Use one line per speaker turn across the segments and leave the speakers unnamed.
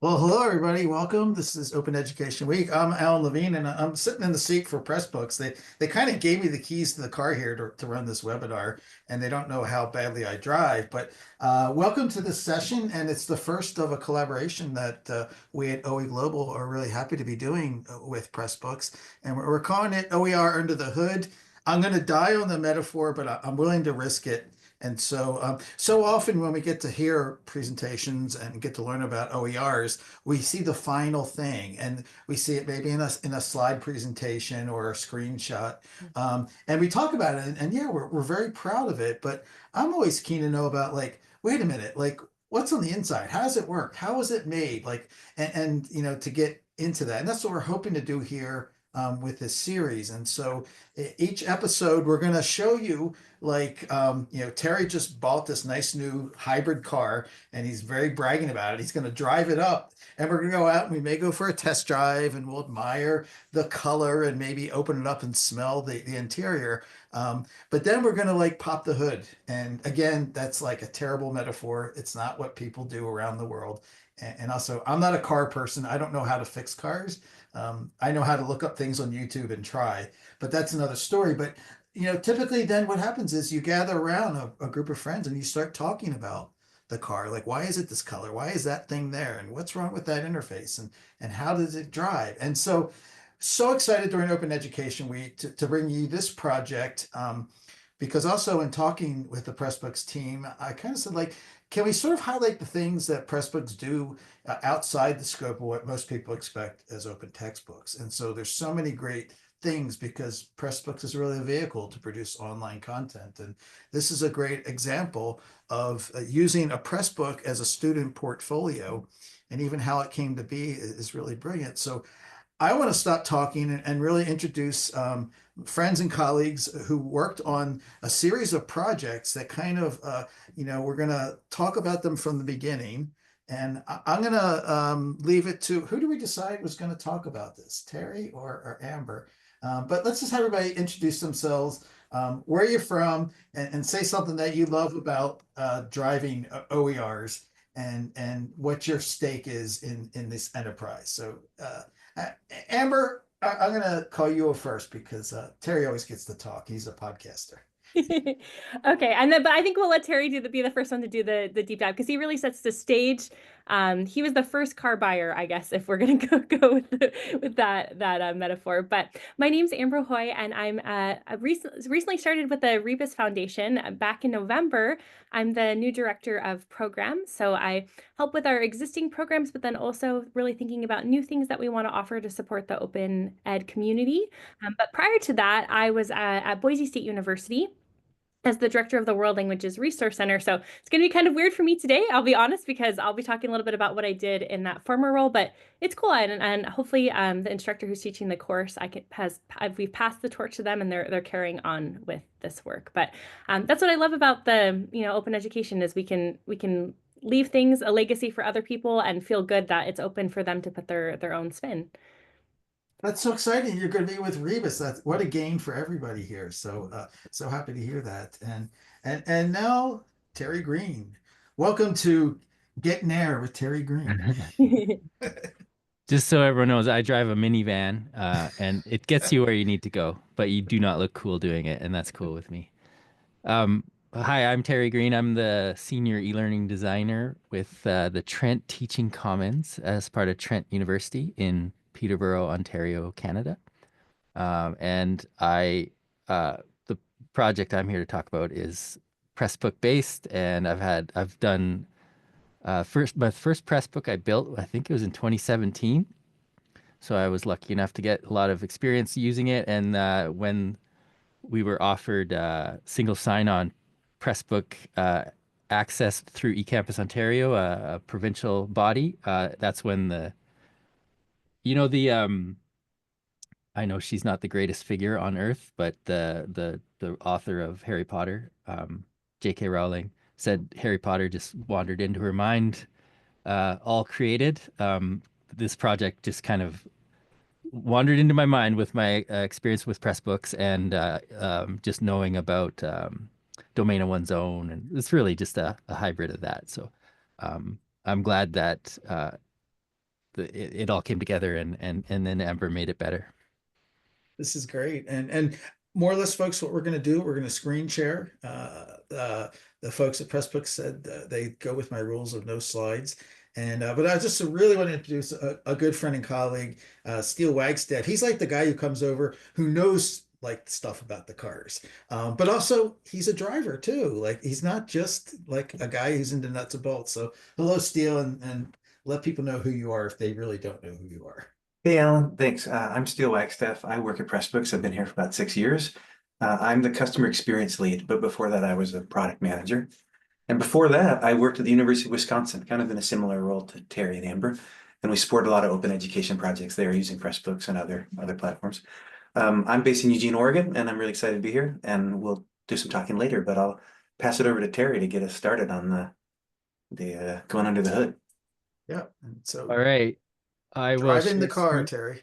Well, hello everybody. Welcome. This is Open Education Week. I'm Alan Levine, and I'm sitting in the seat for Pressbooks. They kind of gave me the keys to the car here to run this webinar, and they don't know how badly I drive. But welcome to this session, and it's the first of a collaboration that we at OEGlobal are really happy to be doing with Pressbooks, and we're calling it OER Under the Hood. I'm going to die on the metaphor, but I'm willing to risk it. And so often when we get to hear presentations and get to learn about OERs, we see the final thing, and we see it maybe in a slide presentation or a screenshot, and we talk about it, and yeah, we're very proud of it. But I'm always keen to know about like, wait a minute, like what's on the inside? How does it work? How is it made? Like, and to get into that, and that's what we're hoping to do here. With this series. And so each episode, we're going to show you like, Terry just bought this nice new hybrid car and he's very bragging about it. He's going to drive it up and we're going to go out and we may go for a test drive and we'll admire the color and maybe open it up and smell the interior. But then we're going to like pop the hood. And again, that's like a terrible metaphor. It's not what people do around the world. And also, I'm not a car person. I don't know how to fix cars. I know how to look up things on YouTube and try, but that's another story. But typically then what happens is you gather around a group of friends and you start talking about the car. Like, why is it this color? Why is that thing there? And what's wrong with that interface? And how does it drive? And so excited during Open Education Week to bring you this project. Because also in talking with the Pressbooks team, I kind of said like, can we sort of highlight the things that Pressbooks do outside the scope of what most people expect as open textbooks? And so there's so many great things because Pressbooks is really a vehicle to produce online content. And this is a great example of using a Pressbook as a student portfolio, and even how it came to be is really brilliant. So I want to stop talking and really introduce friends and colleagues who worked on a series of projects that kind of, we're going to talk about them from the beginning. And I'm going to leave it to, who do we decide was going to talk about this, Terry or Amber? But let's just have everybody introduce themselves, where you're from, and say something that you love about driving OERs and what your stake is in this enterprise. So uh, Amber, I'm going to call you first because Terry always gets to talk. He's a podcaster.
Okay, and then but I think we'll let Terry be the first one to do the deep dive because he really sets the stage. He was the first car buyer, I guess, if we're gonna go with that metaphor. But my name's Amber Hoy, and I recently started with the Rebus Foundation back in November. I'm the new director of programs, so I help with our existing programs, but then also really thinking about new things that we want to offer to support the open ed community. But prior to that, I was at Boise State University as the director of the World Languages Resource Center. So it's going to be kind of weird for me today, I'll be honest, because I'll be talking a little bit about what I did in that former role, but it's cool. And hopefully the instructor who's teaching the course, we've passed the torch to them and they're carrying on with this work. But that's what I love about the, open education is we can leave things, a legacy for other people and feel good that it's open for them to put their own spin.
That's so exciting. You're going to be with Rebus. That's what a gain for everybody here. So happy to hear that. And now Terry Greene. Welcome to Getting Air with Terry Greene.
Just so everyone knows, I drive a minivan, and it gets you where you need to go, but you do not look cool doing it, and that's cool with me. Hi, I'm Terry Greene. I'm the senior e-learning designer with the Trent Teaching Commons as part of Trent University in Peterborough, Ontario, Canada. And the project I'm here to talk about is Pressbook based, and I've done my first Pressbook I built, I think it was in 2017. So I was lucky enough to get a lot of experience using it. And when we were offered single sign-on Pressbook access through eCampus Ontario, a provincial body, that's when the I know she's not the greatest figure on earth, but the author of Harry Potter, J.K. Rowling, said Harry Potter just wandered into her mind, all created. This project just kind of wandered into my mind with my experience with Pressbooks and just knowing about domain of one's own, and it's really just a hybrid of that. So I'm glad that it all came together, and then Amber made it better.
This is great. And more or less, folks, what we're going to do, we're going to screen share. The folks at Pressbooks said they go with my rules of no slides. And but I just really want to introduce a good friend and colleague, Steele Wagstead. He's like the guy who comes over who knows like stuff about the cars, but also he's a driver too. Like he's not just like a guy who's into nuts and bolts. So hello, Steele, and let people know who you are if they really don't know who you are.
Hey, Alan. Thanks. I'm Steele Wagstaff. I work at Pressbooks. I've been here for about 6 years. I'm the customer experience lead, but before that, I was a product manager. And before that, I worked at the University of Wisconsin, kind of in a similar role to Terry and Amber. And we support a lot of open education projects there using Pressbooks and other platforms. I'm based in Eugene, Oregon, and I'm really excited to be here. And we'll do some talking later, but I'll pass it over to Terry to get us started on the going under the hood.
Yeah. And so
All right. I will
drive in the
share
car,
screen.
Terry.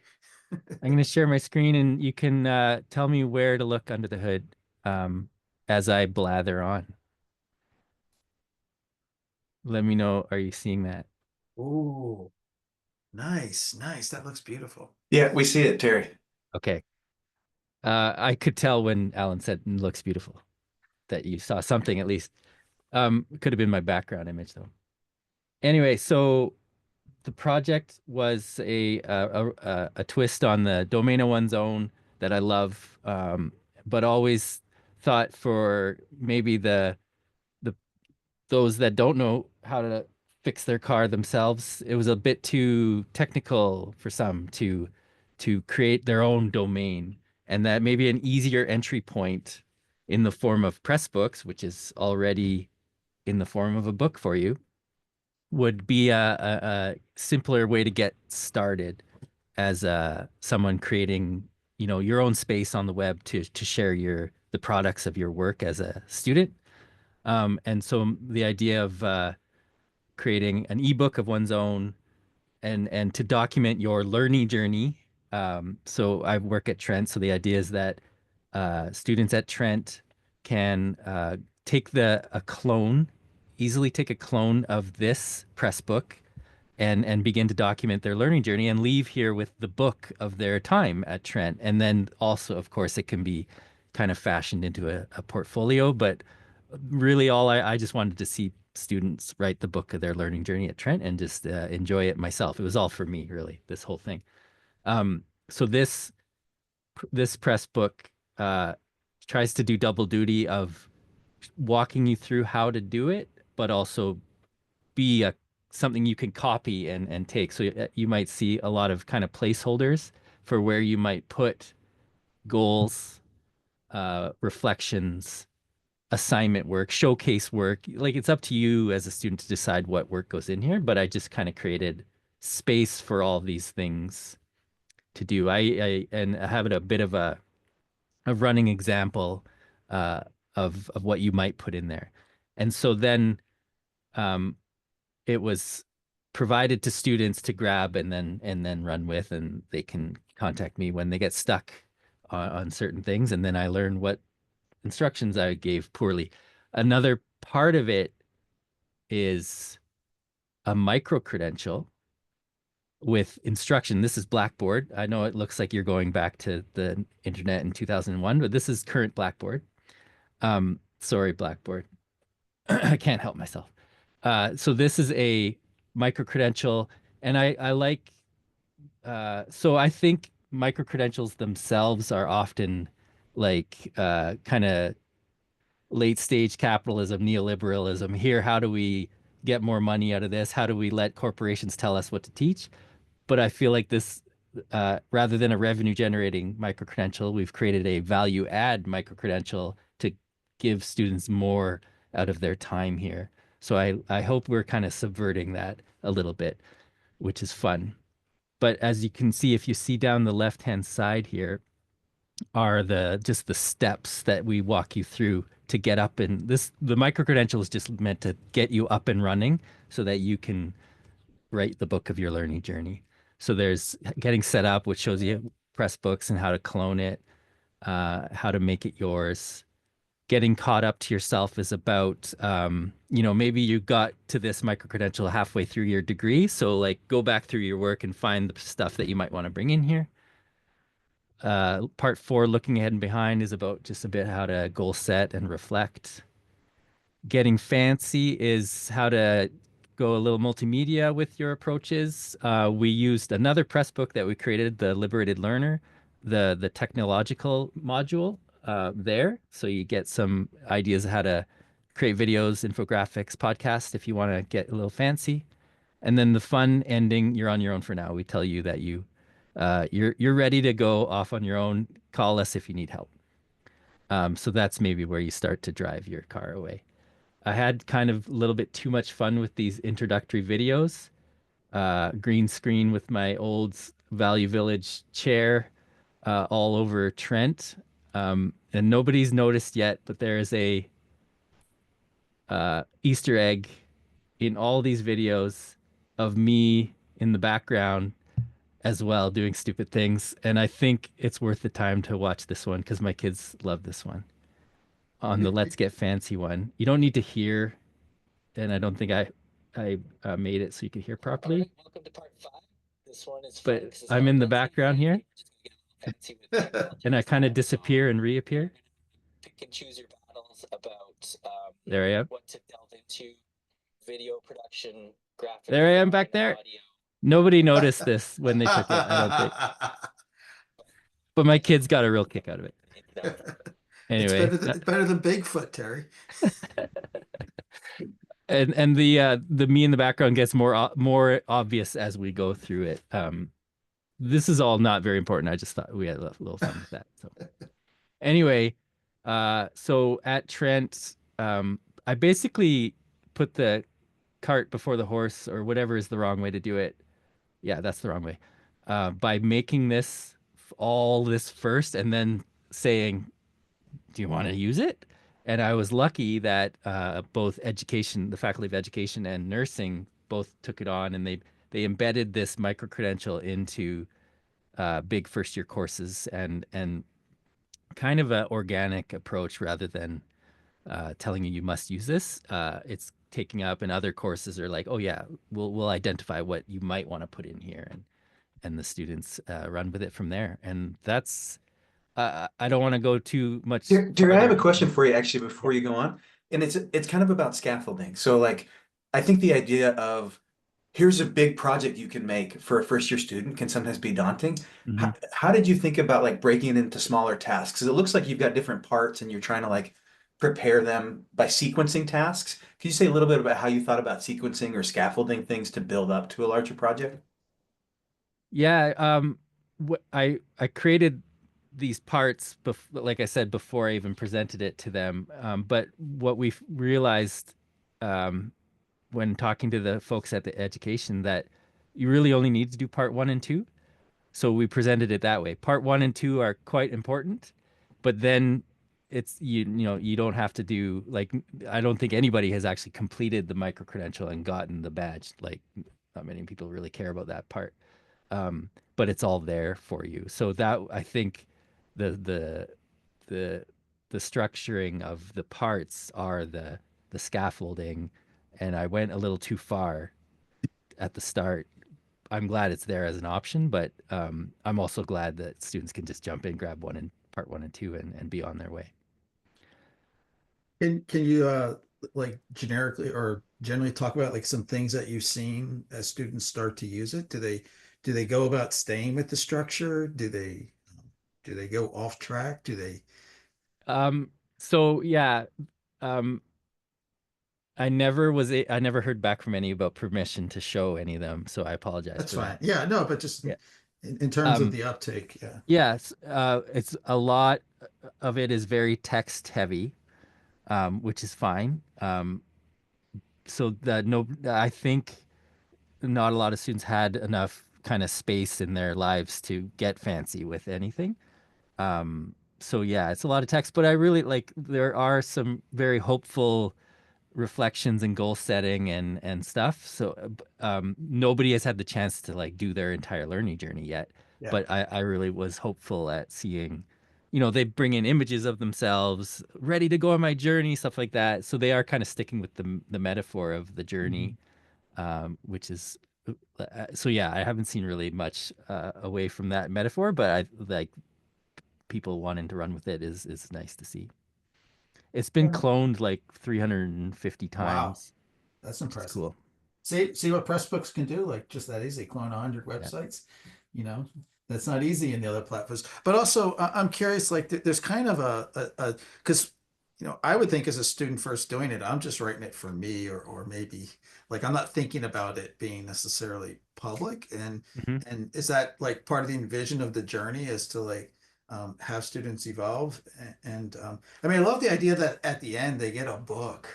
I'm going to share my screen, and you can tell me where to look under the hood as I blather on. Let me know. Are you seeing that?
Oh, nice, nice. That looks beautiful.
Yeah, we see it, Terry.
Okay. I could tell when Alan said looks beautiful that you saw something at least. Could have been my background image though. Anyway, so the project was a twist on the domain of one's own that I love, but always thought for maybe the those that don't know how to fix their car themselves, it was a bit too technical for some to create their own domain, and that maybe an easier entry point in the form of Pressbooks, which is already in the form of a book for you, would be a simpler way to get started as someone creating, your own space on the web to share the products of your work as a student. And so the idea of creating an ebook of one's own and to document your learning journey. So I work at Trent, so the idea is that students at Trent can easily take a clone of this press book and begin to document their learning journey and leave here with the book of their time at Trent. And then also, of course, it can be kind of fashioned into a portfolio, but really I just wanted to see students write the book of their learning journey at Trent and just enjoy it myself. It was all for me, really, this whole thing. So this press book tries to do double duty of walking you through how to do it, but also be something you can copy and take. So you might see a lot of kind of placeholders for where you might put goals, reflections, assignment work, showcase work. Like it's up to you as a student to decide what work goes in here, but I just kind of created space for all these things to do. And I have it a bit of a running example of what you might put in there. And so then it was provided to students to grab and then run with, and they can contact me when they get stuck on certain things, and then I learn what instructions I gave poorly. Another part of it is a micro credential with instruction. This is Blackboard. I know it looks like you're going back to the internet in 2001, but this is current Blackboard. Sorry, Blackboard. I can't help myself. So this is a micro credential, and I like. So I think micro credentials themselves are often like kind of late stage capitalism, neoliberalism. Here, how do we get more money out of this? How do we let corporations tell us what to teach? But I feel like this, rather than a revenue generating micro credential, we've created a value add micro credential to give students more out of their time here. So I hope we're kind of subverting that a little bit, which is fun. But as you can see, if you see down the left-hand side here, are just the steps that we walk you through to get up in this. The micro credential is just meant to get you up and running so that you can write the book of your learning journey. So there's getting set up, which shows you Pressbooks and how to clone it, how to make it yours, getting caught up to yourself is about, you know, maybe you got to this micro credential halfway through your degree. So like go back through your work and find the stuff that you might want to bring in here. Part 4, looking ahead and behind, is about just a bit how to goal set and reflect. Getting fancy is how to go a little multimedia with your approaches. We used another press book that we created, the Liberated Learner, the technological module there. So you get some ideas of how to create videos, infographics, podcasts if you want to get a little fancy. And then the fun ending, you're on your own for now. We tell you that you're ready to go off on your own. Call us if you need help. So that's maybe where you start to drive your car away. I had kind of a little bit too much fun with these introductory videos. Green screen with my old Value Village chair all over Trent. And nobody's noticed yet, but there is a Easter egg in all these videos of me in the background as well doing stupid things. And I think it's worth the time to watch this one because my kids love this one. On the Let's Get Fancy one, you don't need to hear, and I don't think I made it so you could hear properly.
Alright, welcome to part 5. This one is
But
fun 'cause it's
I'm
all
in the
Let's Get
background here,
Fancy with technology.
and I kind of disappear and reappear.
Pick and choose your battles about
There I am.
what to delve into, video production, graphic
There I am
design,
back there.
audio.
Nobody noticed this when they took it, I don't think. But my kids got a real kick out of it. Anyway,
It's better than Bigfoot, Terry.
and the me in the background gets more obvious as we go through it. This is all not very important. I just thought we had a little fun with that. So anyway, so at Trent, I basically put the cart before the horse, or whatever is the wrong way to do it. Yeah, that's the wrong way. By making all this first and then saying, do you want to use it? And I was lucky that both education, the Faculty of Education and nursing both took it on, and they embedded this micro credential into big first year courses and kind of an organic approach rather than telling you must use this. It's taking up, and other courses are like, oh yeah, we'll identify what you might want to put in here, and the students run with it from there. And that's I don't want to go too much.
Jerry, I have a
further.
question for you actually before you go on. And it's kind of about scaffolding. So like I think the idea of here's a big project you can make for a first year student can sometimes be daunting.
Mhm.
How did you think about like breaking it into smaller tasks? Because it looks like you've got different parts and you're trying to like prepare them by sequencing tasks. Can you say a little bit about how you thought about sequencing or scaffolding things to build up to a larger project?
Yeah, I created these parts, like I said, before I even presented it to them. But what we've realized when talking to the folks at the education, that you really only need to do part 1 and 2. So we presented it that way. Part 1 and 2 are quite important, but then it's you know you don't have to do, like, I don't think anybody has actually completed the micro credential and gotten the badge. Like, not many people really care about that part. But it's all there for you. So that, I think, the the the structuring of the parts are the scaffolding, and I went a little too far at the start. I'm glad it's there as an option, but I'm also glad that students can just jump in, grab one in part 1 and 2, and be on their way.
Can you like generically or generally talk about like some things that you've seen as students start to use it? Do they go about staying with the structure? Do they go off track? Do they?
So yeah, um, I never heard back from any about permission to show any of them, so I apologize
That's
for
fine.
that.
Yeah, no, but just
Yeah.
in terms of
Um,
the uptake, yeah.
yes, it's a lot of it is very text heavy, which is fine. So that no, I think not a lot of students had enough kind of space in their lives to get fancy with anything. So yeah, it's a lot of text, but I really like, there are some very hopeful reflections and goal setting and stuff. So nobody has had the chance to like do their entire learning journey yet,
Yeah.
but I really was hopeful at seeing you know, they bring in images of themselves ready to go on my journey, stuff like that. So they are kind of sticking with the metaphor of the journey, which is so yeah, I haven't seen really much away from that metaphor, but I like people wanting to run with it is nice to see. It's been
Yeah.
cloned like 350
Wow,
times,
that's
which is
impressive.
cool.
See what Pressbooks can do, like just that easy, clone 100
Yeah.
websites. You know, that's not easy in the other platforms. But also, I'm curious, like there's kind of a because I would think as a student first doing it, I'm just writing it for me, or maybe like I'm not thinking about it being necessarily public. And
Mhm.
and is that like part of the envision of the journey is to like have students evolve? And I mean, I love the idea that at the end they get a book.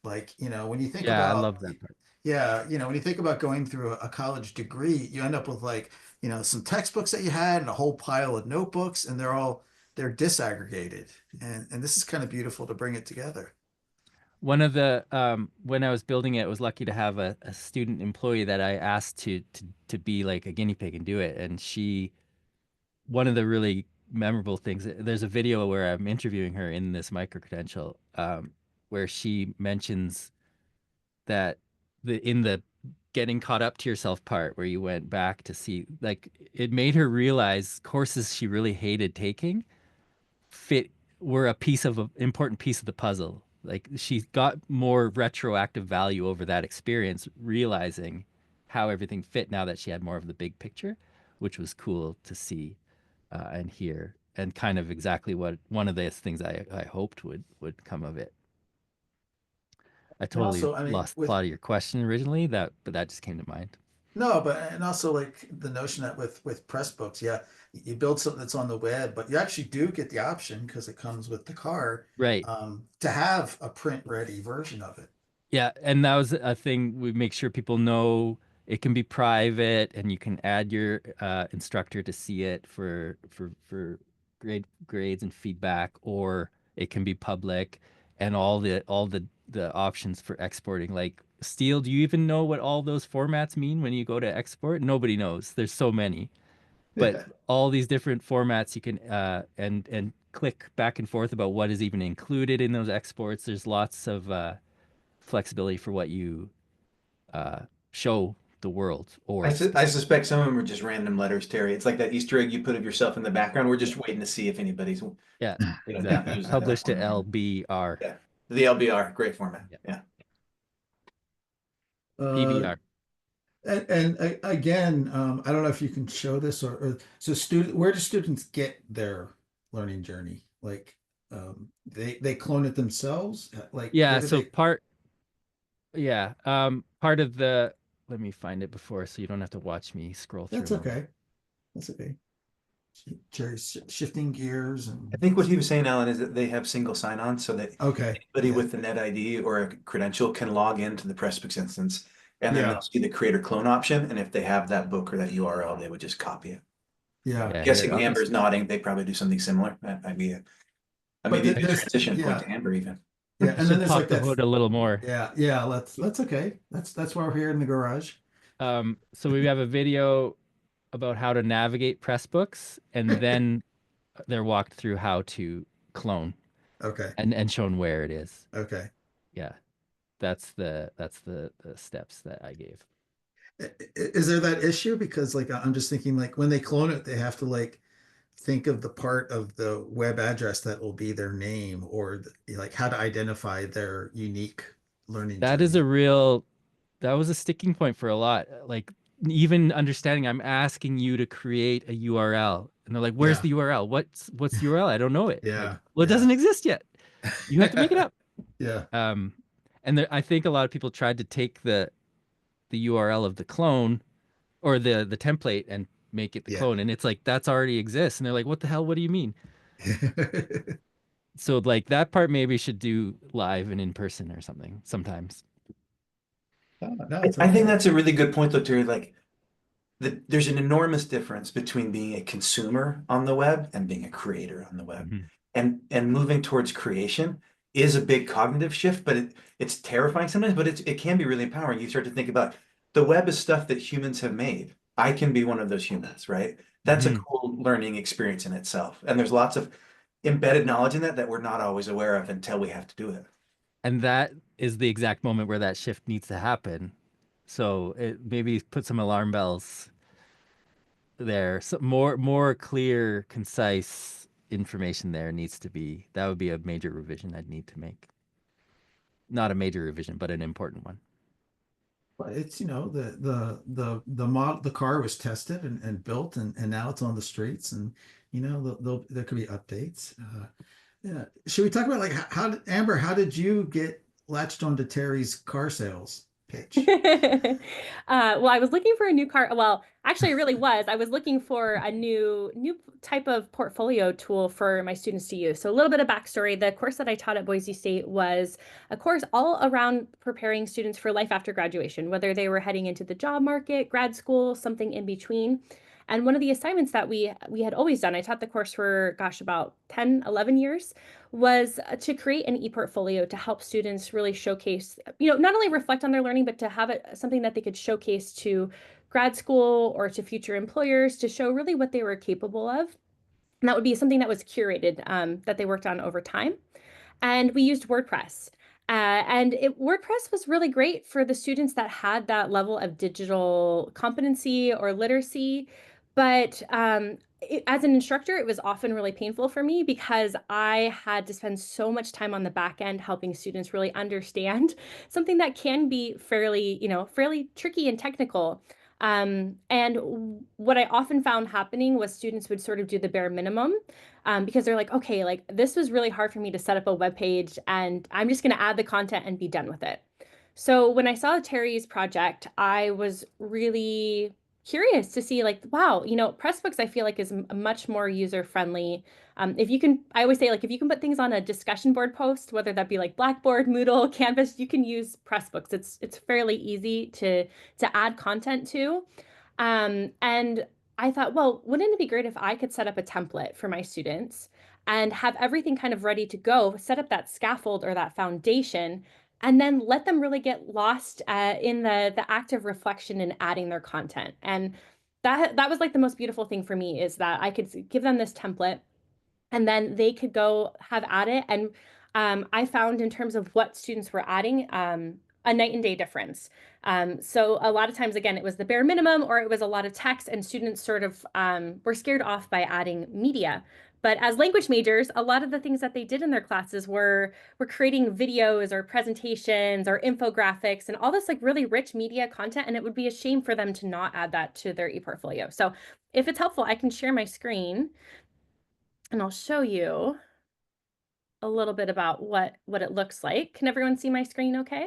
Like, when you think
Yeah, I
about,
love that part.
yeah, when you think about going through a college degree, you end up with like, some textbooks that you had and a whole pile of notebooks, and they're disaggregated. And this is kind of beautiful to bring it together.
One of the when I was building it, I was lucky to have a student employee that I asked to be like a guinea pig and do it. And she, one of the really memorable things, there's a video where I'm interviewing her in this micro credential, where she mentions that in the getting caught up to yourself part where you went back to see, like, it made her realize courses she really hated taking fit were a piece of an important piece of the puzzle. Like she got more retroactive value over that experience, realizing how everything fit now that she had more of the big picture, which was cool to see and hear, and kind of exactly what one of the things I hoped would come of it. I
And
totally
also, I mean,
lost the plot of your question originally, but that just came to mind.
no, but and also like the notion that with Pressbooks, yeah, you build something that's on the web, but you actually do get the option because it comes with the car,
Right.
to have a print ready version of it.
Yeah, and that was a thing we make sure people know it can be private and you can add your instructor to see it for grades and feedback, or it can be public, and all the options for exporting. Like Steel, do you even know what all those formats mean when you go to export? Nobody knows. There's so many, but all these different formats you can and click back and forth about what is even included in those exports. There's lots of flexibility for what you uh, show the world or
I suspect some of them are just random letters, Terry. It's like that Easter egg you put of yourself in the background. We're just waiting to see if anybody's
yeah, exactly.
using that
Published to
format.
LBR.
Yeah, the LBR, great format.
Yeah.
Yeah.
Uh,
PBR.
and again, I don't know if you can show this or so where do students get their learning journey? Like, they clone it themselves? Like,
Yeah,
where do
so
they?
part of the, let me find it before so you don't have to watch me scroll through
That's
them all.
okay. That's okay. Jerry's shifting gears
I
and
think what he was saying, Alan, is that they have single sign-on so that
okay.
anybody
Yeah.
with the net ID or a credential can log into the Pressbooks instance, and then
Yeah.
they'll see the creator clone option. And if they have that book or that URL, they would just copy it.
Yeah.
Yeah, here,
Guessing
I'll just
Amber's nodding, they probably do something similar. That might be
But
maybe a good
there's,
transition point
yeah.
to Amber even.
Yeah. And then
should
there's
pop
like
the
that.
hood a little more.
Yeah. That's okay. That's why we're here in the garage.
So we have a video about how to navigate Pressbooks, and then they're walked through how to clone
Okay.
and shown where it is.
Okay.
Yeah, that's the steps that I gave.
Is there that issue? Because like I'm just thinking like when they clone it, they have to like think of the part of the web address that will be their name or like how to identify their unique learning
That is
journey.
a real, that was a sticking point for a lot. Like even understanding, I'm asking you to create a URL, and they're like, "Where's
Yeah.
the URL? What's the URL? I don't know it." Like,
Yeah.
well, it
Yeah.
doesn't exist yet. You have to make it up.
Yeah.
Um, and I think a lot of people tried to take the URL of the clone or the template and make it the
Yeah.
clone, and it's like that's already exists, and they're like, "What the hell? What do you mean?" So like that part maybe should do live and in person or something sometimes.
No, it's
I think
okay.
that's a really good point though, Terry. Like there's an enormous difference between being a consumer on the web and being a creator on the web.
Mhm.
And moving towards creation is a big cognitive shift, but it's terrifying sometimes, but it can be really empowering. You start to think about the web is stuff that humans have made. I can be one of those humans, right? That's a
Mhm.
cool learning experience in itself. And there's lots of embedded knowledge in that that we're not always aware of until we have to do it.
And that is the exact moment where that shift needs to happen. So it maybe put some alarm bells there. So more clear, concise information there needs to be. That would be a major revision I'd need to make. Not a major revision, but an important one.
But it's, you know, the car was tested and built, and now it's on the streets, and you know, there could be updates. Yeah. Should we talk about like Amber, how did you get latched onto Terry's car sales pitch?
Well, I was looking for a new car. Well, actually, I really was. I was looking for a new type of portfolio tool for my students to use. So a little bit of backstory. The course that I taught at Boise State was a course all around preparing students for life after graduation, whether they were heading into the job market, grad school, something in between. And one of the assignments that we had always done, I taught the course for, gosh, about 10, 11 years, was to create an ePortfolio to help students really showcase, you know, not only reflect on their learning, but to have it something that they could showcase to grad school or to future employers to show really what they were capable of. And that would be something that was curated, that they worked on over time. And we used WordPress. WordPress was really great for the students that had that level of digital competency or literacy. But as an instructor, it was often really painful for me because I had to spend so much time on the back end helping students really understand something that can be fairly, you know, fairly tricky and technical. What I often found happening was students would sort of do the bare minimum, because they're like, okay, like this was really hard for me to set up a web page and I'm just going to add the content and be done with it. So when I saw Terry's project, I was really curious to see like, wow, you know, Pressbooks I feel like is much more user friendly. If you can, I always say like, if you can put things on a discussion board post, whether that be like Blackboard, Moodle, Canvas, you can use Pressbooks. It's fairly easy to add content to. And I thought, well, wouldn't it be great if I could set up a template for my students and have everything kind of ready to go, set up that scaffold or that foundation, and then let them really get lost in the act of reflection and adding their content. And that was like the most beautiful thing for me, is that I could give them this template and then they could go have at it. And I found in terms of what students were adding, a night and day difference. So a lot of times, again, it was the bare minimum or it was a lot of text, and students sort of were scared off by adding media. But as language majors, a lot of the things that they did in their classes were creating videos or presentations or infographics and all this like really rich media content. And it would be a shame for them to not add that to their ePortfolio. So if it's helpful, I can share my screen and I'll show you a little bit about what it looks like. Can everyone see my screen okay?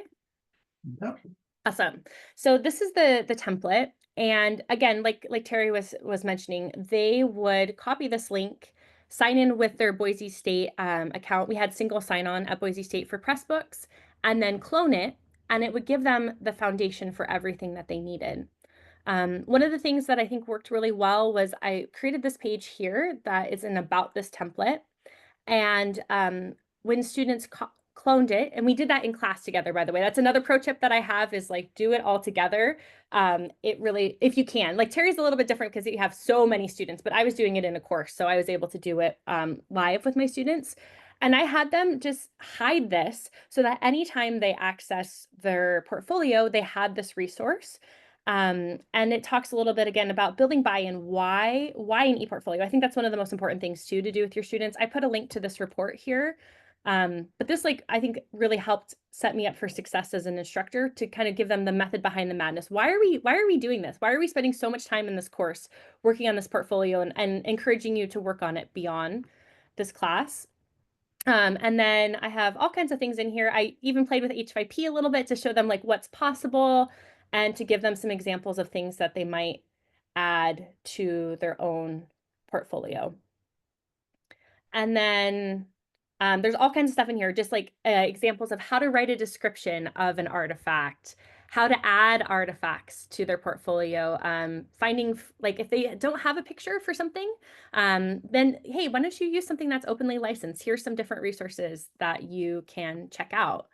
Yep.
Awesome. So this is the template. And again, like Terry was mentioning, they would copy this link, sign in with their Boise State account. We had single sign-on at Boise State for Pressbooks, and then clone it, and it would give them the foundation for everything that they needed. One of the things that I think worked really well was I created this page here that is an about this template. And when students cloned it, and we did that in class together, by the way, that's another pro tip that I have, is like, do it all together. It really, if you can, like Terry's a little bit different because you have so many students, but I was doing it in a course. So I was able to do it live with my students. And I had them just hide this so that anytime they access their portfolio, they had this resource. And it talks a little bit again about building buy-in. Why an ePortfolio? I think that's one of the most important things too to do with your students. I put a link to this report here. But this, like, I think really helped set me up for success as an instructor, to kind of give them the method behind the madness. Why are we doing this? Why are we spending so much time in this course working on this portfolio and encouraging you to work on it beyond this class? And then I have all kinds of things in here. I even played with H5P a little bit to show them like what's possible and to give them some examples of things that they might add to their own portfolio. And then there's all kinds of stuff in here, just like examples of how to write a description of an artifact, how to add artifacts to their portfolio, finding like if they don't have a picture for something, then hey, why don't you use something that's openly licensed? Here's some different resources that you can check out.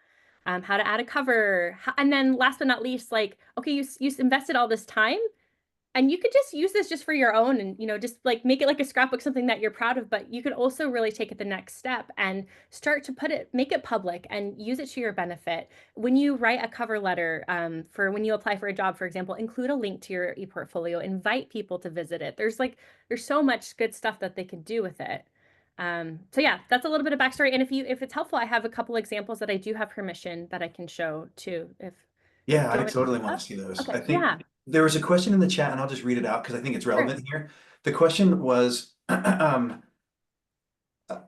How to add a cover, and then last but not least, like, okay, you invested all this time. And you could just use this just for your own and, just like make it like a scrapbook, something that you're proud of, but you could also really take it the next step and start to make it public and use it to your benefit. When you write a cover letter for when you apply for a job, for example, include a link to your ePortfolio, invite people to visit it. There's so much good stuff that they could do with it. So yeah, that's a little bit of backstory. And if it's helpful, I have a couple examples that I do have permission that I can show too.
Yeah,
Do you
I
want me
totally
to-
want to see those.
Okay,
I think
yeah,
there was a question in the chat, and I'll just read it out because I think it's
sure.
relevant here. The question was,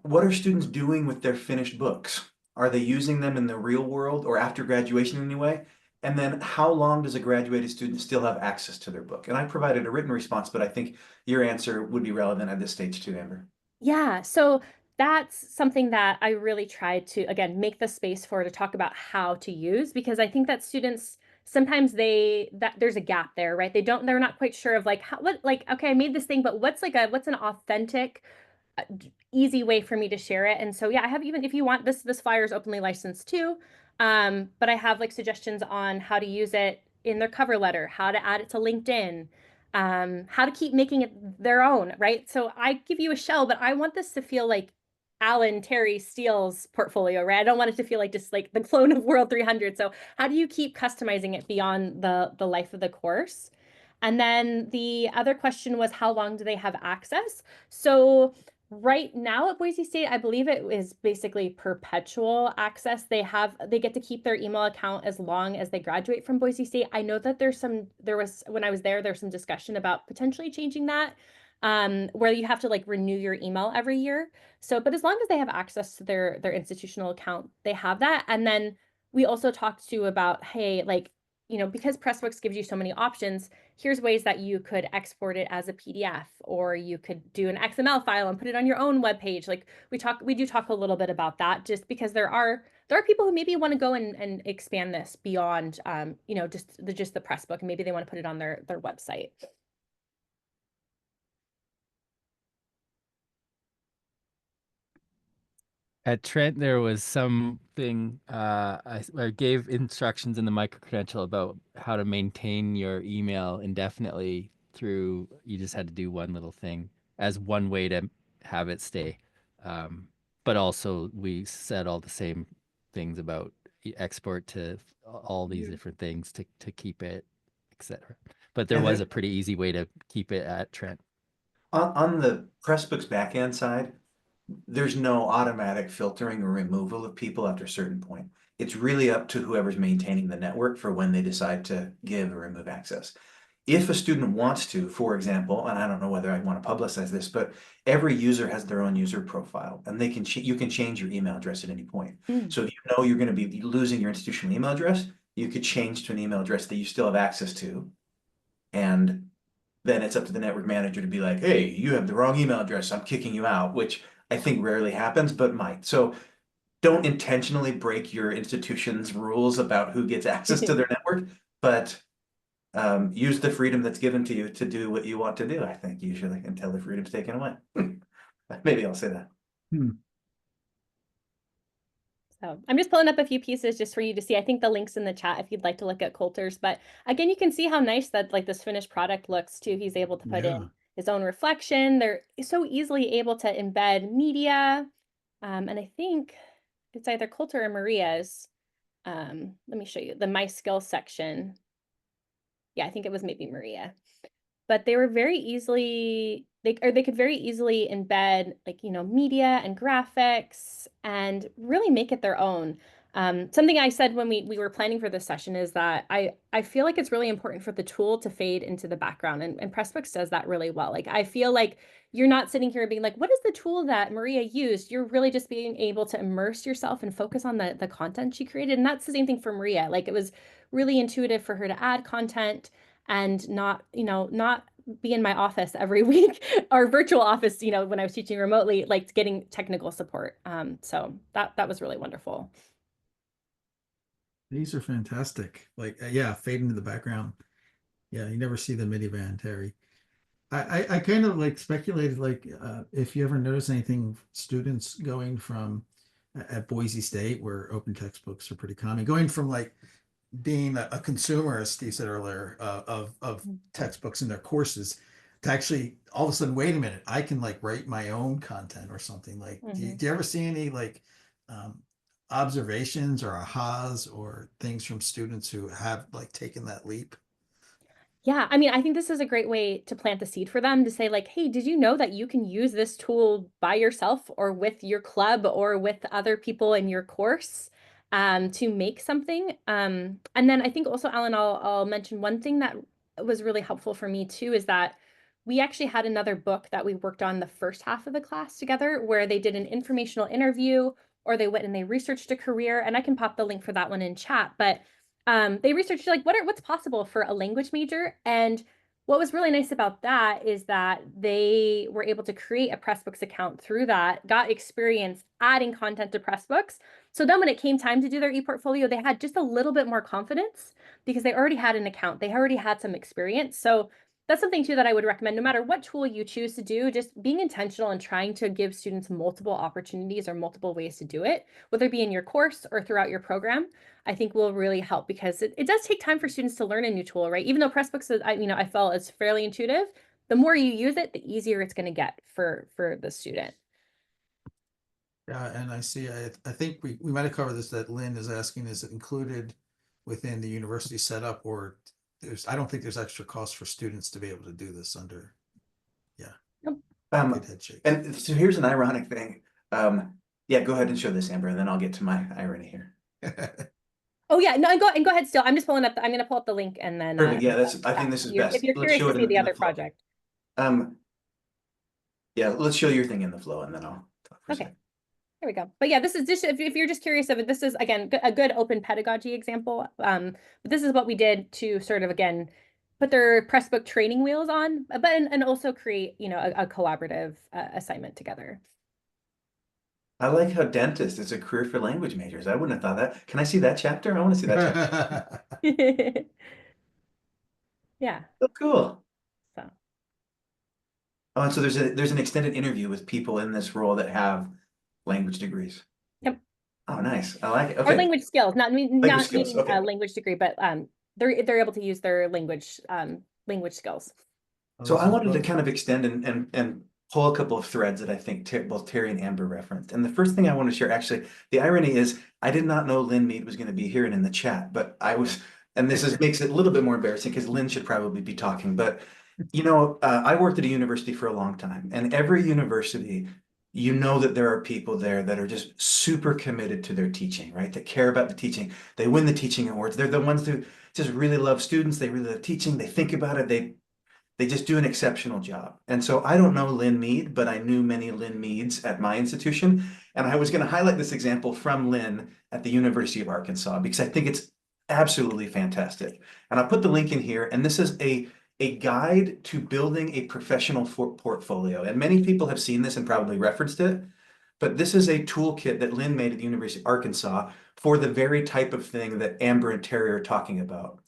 what are students doing with their finished books? Are they using them in the real world or after graduation anyway? And then how long does a graduated student still have access to their book? And I provided a written response, but I think your answer would be relevant at this stage too, Amber.
Yeah, so that's something that I really tried to, again, make the space for to talk about how to use, because I think that students sometimes that there's a gap there, right? They're not quite sure of like okay, I made this thing, but what's an authentic easy way for me to share it. And so yeah, I have, even if you want, this flyer is openly licensed too. But I have like suggestions on how to use it in their cover letter, how to add it to LinkedIn, how to keep making it their own, right? So I give you a shell, but I want this to feel like Terry Steele's portfolio, right? I don't want it to feel like just like the clone of World 300. So how do you keep customizing it beyond the life of the course? And then the other question was, how long do they have access? So right now at Boise State, I believe it is basically perpetual access. They get to keep their email account as long as they graduate from Boise State. I know that when I was there's some discussion about potentially changing that, where you have to like renew your email every year. So, but as long as they have access to their institutional account, they have that. And then we also talked to about, hey, like, because Pressbooks gives you so many options, here's ways that you could export it as a PDF, or you could do an XML file and put it on your own web page. Like we do talk a little bit about that, just because there are people who maybe want to go and expand this beyond, just the Pressbook, and maybe they want to put it on their website.
At Trent, there was something I gave instructions in the micro-credential about how to maintain your email indefinitely through, you just had to do one little thing as one way to have it stay. But also we said all the same things about export to all these different things to keep it, etc. But there
And
was
then
a pretty easy way to keep it at Trent.
on the Pressbooks backend side, there's no automatic filtering or removal of people after a certain point. It's really up to whoever's maintaining the network for when they decide to give or remove access. If a student wants to, for example, and I don't know whether I want to publicize this, but every user has their own user profile, and you can change your email address at any point. So if you know you're going to be losing your institutional email address, you could change to an email address that you still have access to, and then it's up to the network manager to be like, hey, you have the wrong email address, I'm kicking you out, which I think rarely happens, but might. So don't intentionally break your institution's rules about who gets access to their network, but use the freedom that's given to you to do what you want to do, I think, usually, until the freedom's taken away. Maybe I'll say that.
So I'm just pulling up a few pieces just for you to see. I think the link's in the chat if you'd like to look at Coulter's. But again, you can see how nice that like this finished product looks too. He's able to put in his own reflection. They're so easily able to embed media. And I think it's either Coulter or Maria's. Let me show you the My Skills section. Yeah, I think it was maybe Maria. But they were very easily, they could very easily embed like, media and graphics and really make it their own. Something I said when we were planning for this session is that I feel like it's really important for the tool to fade into the background, and Pressbooks does that really well. Like I feel like you're not sitting here being like, what is the tool that Maria used? You're really just being able to immerse yourself and focus on the content she created. And that's the same thing for Maria. Like it was really intuitive for her to add content and not be in my office every week, our virtual office, when I was teaching remotely, like getting technical support. So that was really wonderful.
These are fantastic. Like, yeah, fade into the background. Yeah, you never see the minivan, Terry. I kind of like speculated, like, if you ever notice anything, students going from at Boise State, where open textbooks are pretty common, going from like being a consumer, as Steve said earlier, of textbooks in their courses, to actually all of a sudden, wait a minute, I can like write my own content or something. Like, do you ever see any like um, observations or ahas or things from students who have like taken that leap?
Yeah, I mean, I think this is a great way to plant the seed for them to say like, hey, did you know that you can use this tool by yourself or with your club or with other people in your course to make something? And then I think also, Alan, I'll mention one thing that was really helpful for me too is that we actually had another book that we worked on the first half of the class together where they did an informational interview or they went and they researched a career. And I can pop the link for that one in chat, but they researched like what's possible for a language major. And what was really nice about that is that they were able to create a Pressbooks account through that, got experience adding content to Pressbooks. So then when it came time to do their ePortfolio, they had just a little bit more confidence because they already had an account. They already had some experience. So that's something too that I would recommend no matter what tool you choose to do, just being intentional and trying to give students multiple opportunities or multiple ways to do it, whether it be in your course or throughout your program. I think will really help because it does take time for students to learn a new tool, right? Even though Pressbooks is, I felt is fairly intuitive, the more you use it, the easier it's going to get for the student.
Yeah, and I see, I think we might have covered this, that Lynn is asking, is it included within the university setup, or I don't think there's extra cost for students to be able to do this under, yeah.
Nope.
Good head shake.
And so here's an ironic thing. Yeah, go ahead and show this, Amber, and then I'll get to my irony here.
Oh yeah, no, and go ahead still. I'm just pulling up, I'm going to pull up the link and then.
Perfect. Yeah, I think this is best.
If you're
Let's
curious
show
to
it
see
in
the
the
other
flow.
project.
Yeah, let's show your thing in the flow and then I'll talk for a
Okay.
second.
There we go. But yeah, this is just, if you're just curious of it, this is again, a good open pedagogy example. But this is what we did to sort of, again, put their Pressbook training wheels on, but, and also create, a collaborative assignment together.
I like how dentist is a career for language majors. I wouldn't have thought that. Can I see that chapter? I want to see that chapter.
Yeah.
Oh, cool.
So.
Oh, and so there's an extended interview with people in this role that have language degrees.
Yep.
Oh, nice. I like it. Okay.
Or language skills, not needing
Okay.
a language degree, but they're able to use their language skills.
So I wanted to kind of extend and pull a couple of threads that I think both Terry and Amber referenced. And the first thing I want to share, actually, the irony is I did not know Lynn Mead was going to be here and in the chat, but I was, and makes it a little bit more embarrassing because Lynn should probably be talking. But, I worked at a university for a long time, and every university, that there are people there that are just super committed to their teaching, right? That care about the teaching. They win the teaching awards. They're the ones who just really love students. They really love teaching. They think about it. They just do an exceptional job. And so I don't know Lynn Mead, but I knew many Lynn Meads at my institution. And I was going to highlight this example from Lynn at the University of Arkansas, because I think it's absolutely fantastic. And I'll put the link in here. And this is a guide to building a professional portfolio. And many people have seen this and probably referenced it. But this is a toolkit that Lynn made at the University of Arkansas for the very type of thing that Amber and Terry are talking about,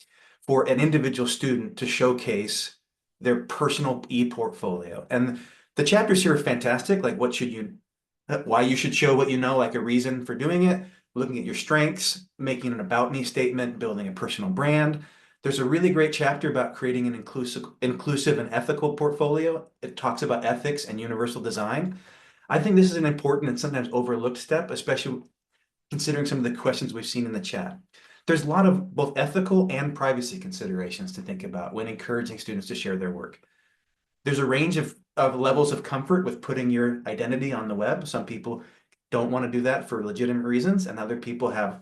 for an individual student to showcase their personal ePortfolio. And the chapters here are fantastic. Like why you should show what you know, like a reason for doing it, looking at your strengths, making an about me statement, building a personal brand. There's a really great chapter about creating an inclusive and ethical portfolio. It talks about ethics and universal design. I think this is an important and sometimes overlooked step, especially considering some of the questions we've seen in the chat. There's a lot of both ethical and privacy considerations to think about when encouraging students to share their work. There's a range of levels of comfort with putting your identity on the web. Some people don't want to do that for legitimate reasons, and other people have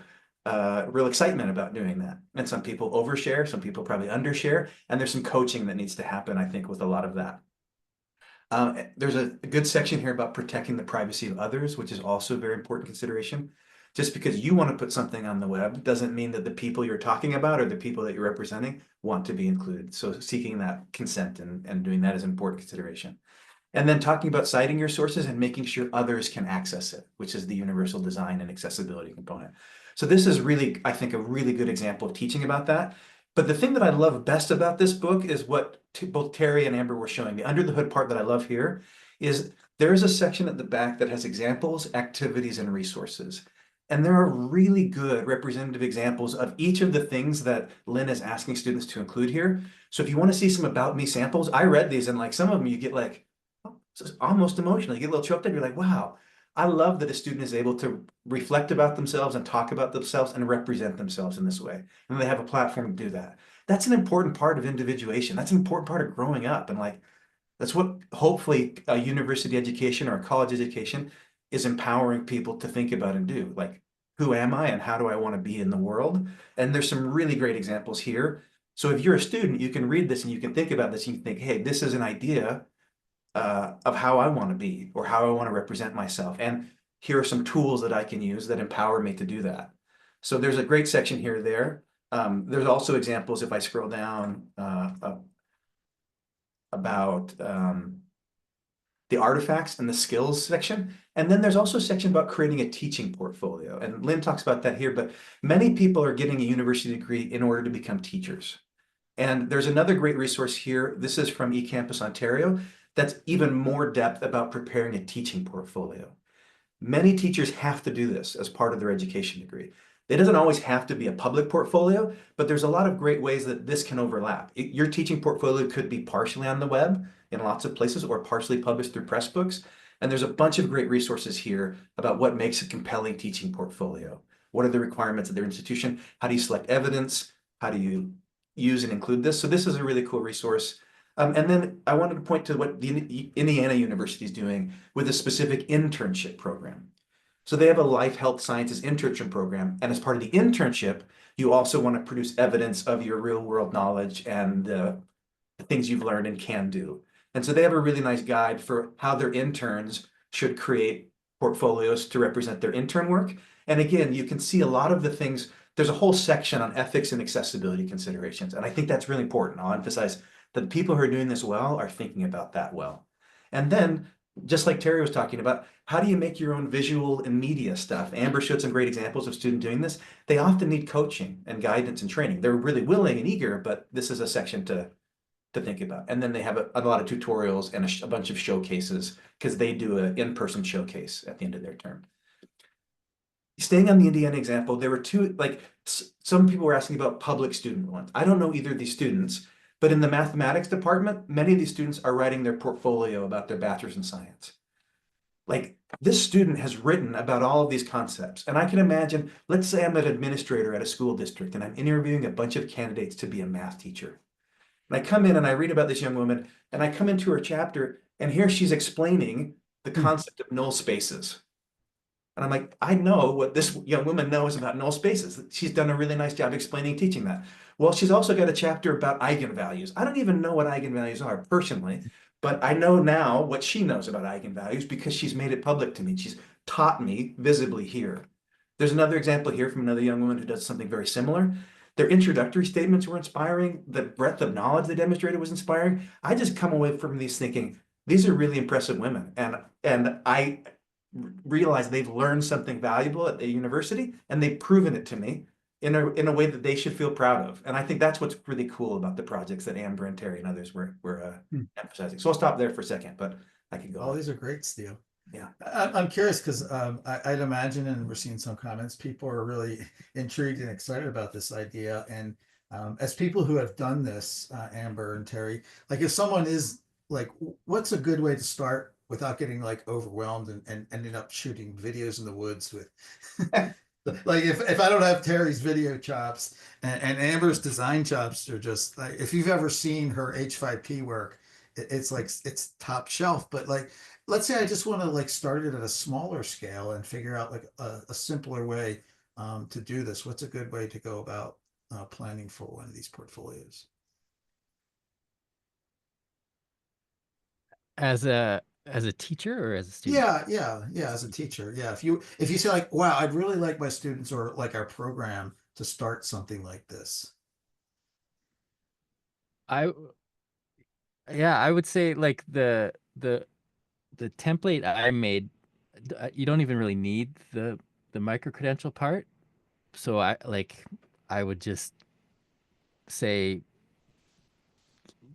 real excitement about doing that. And some people overshare, some people probably undershare, and there's some coaching that needs to happen, I think, with a lot of that. There's a good section here about protecting the privacy of others, which is also a very important consideration. Just because you want to put something on the web doesn't mean that the people you're talking about or the people that you're representing want to be included. So seeking that consent and doing that is an important consideration. And then talking about citing your sources and making sure others can access it, which is the universal design and accessibility component. So this is really, I think, a really good example of teaching about that. But the thing that I love best about this book is what both Terry and Amber were showing. The under the hood part that I love here is there's a section at the back that has examples, activities, and resources. And there are really good representative examples of each of the things that Lynn is asking students to include here. So if you want to see some about me samples, I read these, and like some of them you get like, oh, it's almost emotional. You get a little choked up. You're like, wow, I love that a student is able to reflect about themselves and talk about themselves and represent themselves in this way. And they have a platform to do that. That's an important part of individuation. That's an important part of growing up. And like, that's what hopefully a university education or a college education is empowering people to think about and do. Like, who am I and how do I want to be in the world? And there's some really great examples here. So if you're a student, you can read this and you can think about this and you can think, hey, this is an idea of how I want to be or how I want to represent myself. And here are some tools that I can use that empower me to do that. So there's a great section here there. There's also examples, if I scroll down, about the artifacts and the skills section. And then there's also a section about creating a teaching portfolio. And Lynn talks about that here, but many people are getting a university degree in order to become teachers. And there's another great resource here. This is from eCampus Ontario. That's even more depth about preparing a teaching portfolio. Many teachers have to do this as part of their education degree. It doesn't always have to be a public portfolio, but there's a lot of great ways that this can overlap. Your teaching portfolio could be partially on the web in lots of places or partially published through Pressbooks. And there's a bunch of great resources here about what makes a compelling teaching portfolio. What are the requirements of their institution? How do you select evidence? How do you use and include this? So this is a really cool resource. And then I wanted to point to what the Indiana University is doing with a specific internship program. So they have a life health sciences internship program. And as part of the internship, you also want to produce evidence of your real world knowledge and the things you've learned and can do. And so they have a really nice guide for how their interns should create portfolios to represent their intern work. And again, you can see a lot of the things. There's a whole section on ethics and accessibility considerations. And I think that's really important. I'll emphasize that the people who are doing this well are thinking about that well. And then, just like Terry was talking about, how do you make your own visual and media stuff? Amber showed some great examples of students doing this. They often need coaching and guidance and training. They're really willing and eager, but this is a section to think about. And then they have a lot of tutorials and a bunch of showcases because they do an in-person showcase at the end of their term. Staying on the Indiana example, there were two, like some people were asking about public student ones. I don't know either of these students, but in the mathematics department, many of these students are writing their portfolio about their bachelor's in science. Like, this student has written about all of these concepts. And I can imagine, let's say I'm an administrator at a school district and I'm interviewing a bunch of candidates to be a math teacher. And I come in and I read about this young woman and I come into her chapter and here she's explaining the concept of null spaces. And I'm like, I know what this young woman knows about null spaces. She's done a really nice job explaining, teaching that. Well, she's also got a chapter about eigenvalues. I don't even know what eigenvalues are personally, but I know now what she knows about eigenvalues because she's made it public to me. She's taught me visibly here. There's another example here from another young woman who does something very similar. Their introductory statements were inspiring. The breadth of knowledge they demonstrated was inspiring. I just come away from these thinking, these are really impressive women. And I realize they've learned something valuable at the university and they've proven it to me in a way that they should feel proud of. And I think that's what's really cool about the projects that Amber and Terry and others were emphasizing. So I'll stop there for a second, but I can go
All
on.
these are great, Steve.
Yeah.
I'm curious because I'd imagine, and we're seeing some comments, people are really intrigued and excited about this idea. And as people who have done this, Amber and Terry, like if someone is like, what's a good way to start without getting like overwhelmed and ending up shooting videos in the woods with like if I don't have Terry's video chops and Amber's design chops are just like, if you've ever seen her H5P work, it's like it's top shelf. But like, let's say I just want to like start it at a smaller scale and figure out like a simpler way to do this. What's a good way to go about planning for one of these portfolios?
As a teacher or as a student?
Yeah. As a teacher, yeah. If you say like, wow, I'd really like my students or like our program to start something like this.
I Yeah, I would say like the template I made, you don't even really need the micro credential part. So I would just say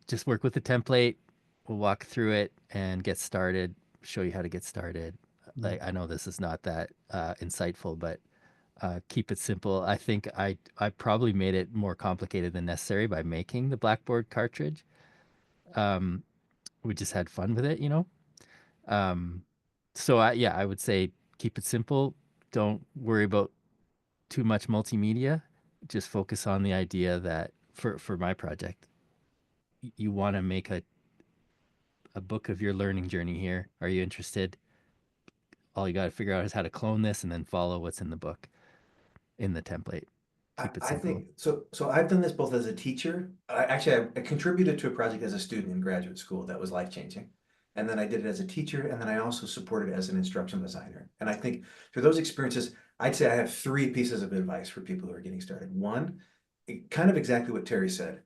just work with the template. We'll walk through it and get started, show you how to get started. Like I know this is not that insightful, but keep it simple. I think I probably made it more complicated than necessary by making the Blackboard cartridge. We just had fun with it, you know. So yeah, I would say keep it simple. Don't worry about too much multimedia. Just focus on the idea that for my project, you want to make a book of your learning journey here. Are you interested? All you got to figure out is how to clone this and then follow what's in the book in the template. Keep it
I
simple.
think so. So I've done this both as a teacher. I contributed to a project as a student in graduate school that was life-changing. And then I did it as a teacher, and then I also supported it as an instructional designer. And I think through those experiences, I'd say I have three pieces of advice for people who are getting started. One, kind of exactly what Terry said.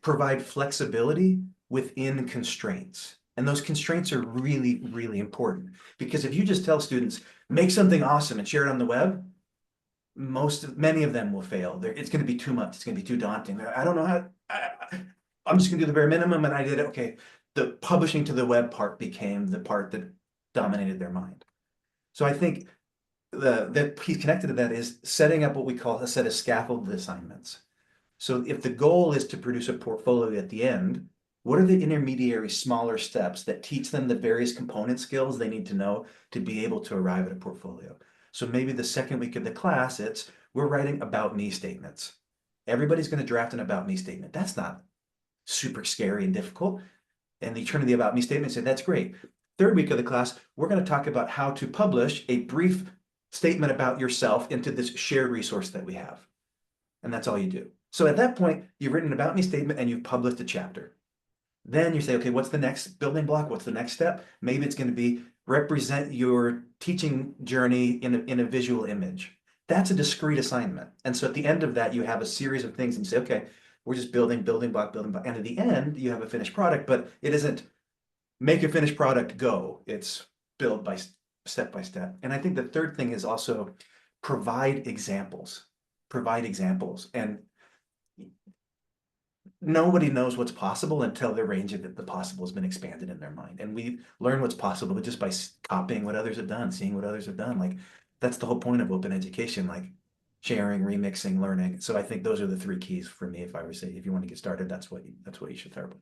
Provide flexibility within constraints. And those constraints are really, really important, because if you just tell students, make something awesome and share it on the web, many of them will fail. It's going to be too much. It's going to be too daunting. I don't know how. I'm just going to do the bare minimum, and I did it. Okay, the publishing to the web part became the part that dominated their mind. So I think the piece connected to that is setting up what we call a set of scaffolded assignments. So if the goal is to produce a portfolio at the end, what are the intermediary smaller steps that teach them the various component skills they need to know to be able to arrive at a portfolio? So maybe the second week of the class, we're writing about me statements. Everybody's going to draft an about me statement. That's not super scary and difficult. And you turn to the about me statement and say, that's great. Third week of the class, we're going to talk about how to publish a brief statement about yourself into this shared resource that we have. And that's all you do. So at that point, you've written an about me statement and you've published a chapter. Then you say, okay, what's the next building block? What's the next step? Maybe it's going to be represent your teaching journey in a visual image. That's a discrete assignment. And so at the end of that, you have a series of things and you say, okay, we're just building block. And at the end, you have a finished product, but it isn't make a finished product, go. It's build by step. And I think the third thing is also provide examples. And nobody knows what's possible until the range of the possible has been expanded in their mind. And we learn what's possible just by copying what others have done, seeing what others have done. Like, that's the whole point of open education, like sharing, remixing, learning. So I think those are the three keys for me. If I were to say, if you want to get started, that's what you should start with.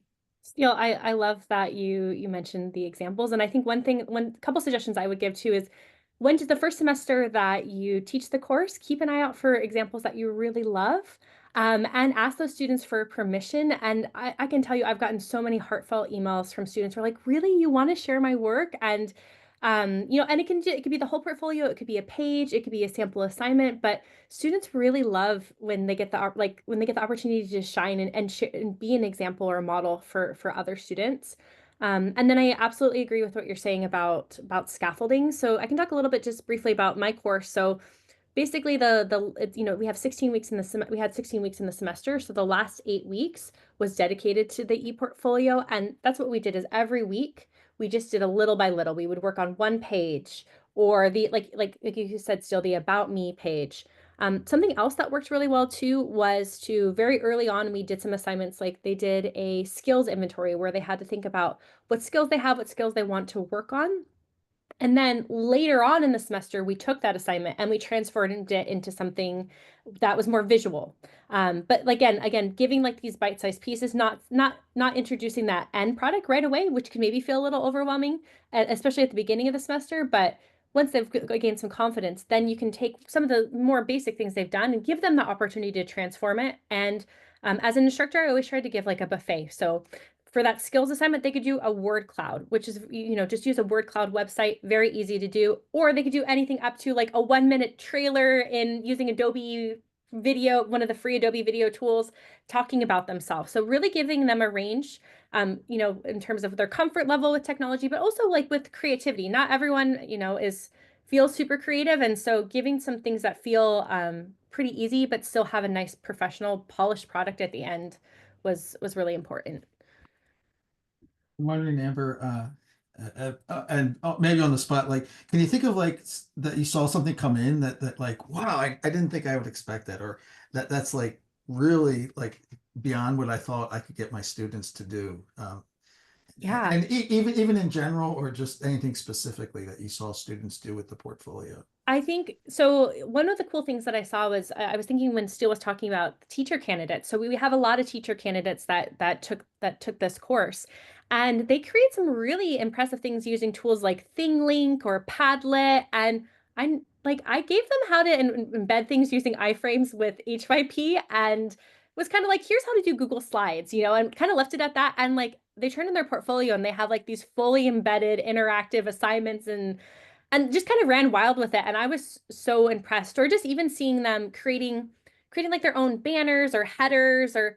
You know, I love that you mentioned the examples. And I think one couple suggestions I would give too is when to the first semester that you teach the course, keep an eye out for examples that you really love. And ask those students for permission. And I can tell you, I've gotten so many heartfelt emails from students who are like, really, you want to share my work? And you know, and it could be the whole portfolio, it could be a page, it could be a sample assignment, but students really love when they get the opportunity to shine and be an example or a model for other students. And then I absolutely agree with what you're saying about scaffolding. So I can talk a little bit just briefly about my course. So basically you know, we have 16 weeks in the we had 16 weeks in the semester, so the last 8 weeks was dedicated to the ePortfolio, and that's what we did is every week we just did a little by little. We would work on one page or the like you said, still the about me page. Something else that worked really well too was to very early on, we did some assignments, like they did a skills inventory where they had to think about what skills they have, what skills they want to work on. And then later on in the semester, we took that assignment and we transferred it into something that was more visual. But again, giving like these bite-sized pieces, not introducing that end product right away, which can maybe feel a little overwhelming, especially at the beginning of the semester. But once they've gained some confidence, then you can take some of the more basic things they've done and give them the opportunity to transform it. And as an instructor, I always try to give like a buffet. So for that skills assignment, they could do a word cloud, which is, you know, just use a word cloud website, very easy to do, or they could do anything up to like a 1-minute trailer in using Adobe video, one of the free Adobe video tools, talking about themselves. So really giving them a range, you know, in terms of their comfort level with technology, but also like with creativity. Not everyone, you know, feels super creative. And so giving some things that feel pretty easy, but still have a nice professional polished product at the end was really important.
I'm wondering, Amber, and maybe on the spot, like, can you think of like that you saw something come in that like, wow, I didn't think I would expect that, or that's like really like beyond what I thought I could get my students to do.
Yeah.
And even in general, or just anything specifically that you saw students do with the portfolio.
I think so. One of the cool things that I saw was I was thinking when Steele was talking about teacher candidates. So we have a lot of teacher candidates that took this course, and they create some really impressive things using tools like ThingLink or Padlet. And I gave them how to embed things using iframes with H5P, and was kind of like, here's how to do Google Slides, and kind of left it at that. And like they turned in their portfolio and they have like these fully embedded interactive assignments and just kind of ran wild with it. And I was so impressed. Or just even seeing them creating like their own banners or headers, or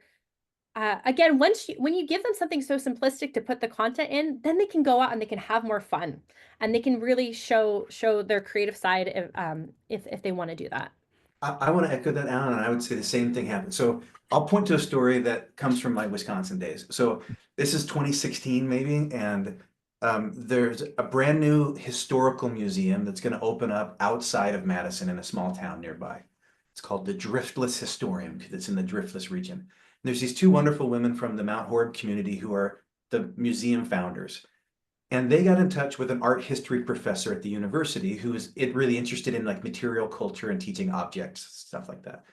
again, when you give them something so simplistic to put the content in, then they can go out and they can have more fun, and they can really show their creative side if they want to do that.
I want to echo that, Alan, and I would say the same thing happened. So I'll point to a story that comes from my Wisconsin days. So this is 2016 maybe, and there's a brand new historical museum that's going to open up outside of Madison in a small town nearby. It's called the Driftless Historium because it's in the Driftless region. And there's these two wonderful women from the Mount Horeb community who are the museum founders. And they got in touch with an art history professor at the university who was really interested in like material culture and teaching objects, stuff like that.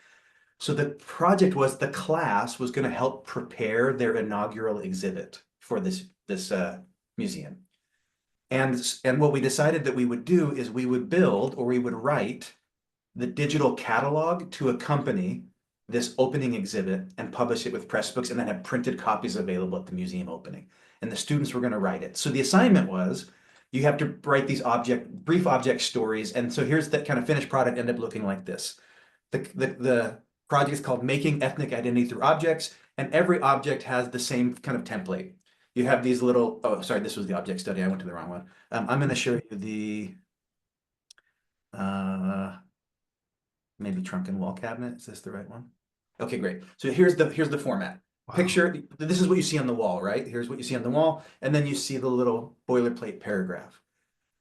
So the project was the class was going to help prepare their inaugural exhibit for this museum. And what we decided that we would do is we would build or we would write the digital catalog to accompany this opening exhibit and publish it with Pressbooks and then have printed copies available at the museum opening. And the students were going to write it. So the assignment was you have to write these brief object stories. And so here's that kind of finished product ended up looking like this. The project is called Making Ethnic Identity Through Objects, and every object has the same kind of template. You have these little, oh, sorry, this was the object study. I went to the wrong one. I'm going to show you the, maybe trunk and wall cabinet. Is this the right one? Okay, great. So here's the format. Wow. Picture, this is what you see on the wall, right? Here's what you see on the wall, and then you see the little boilerplate paragraph.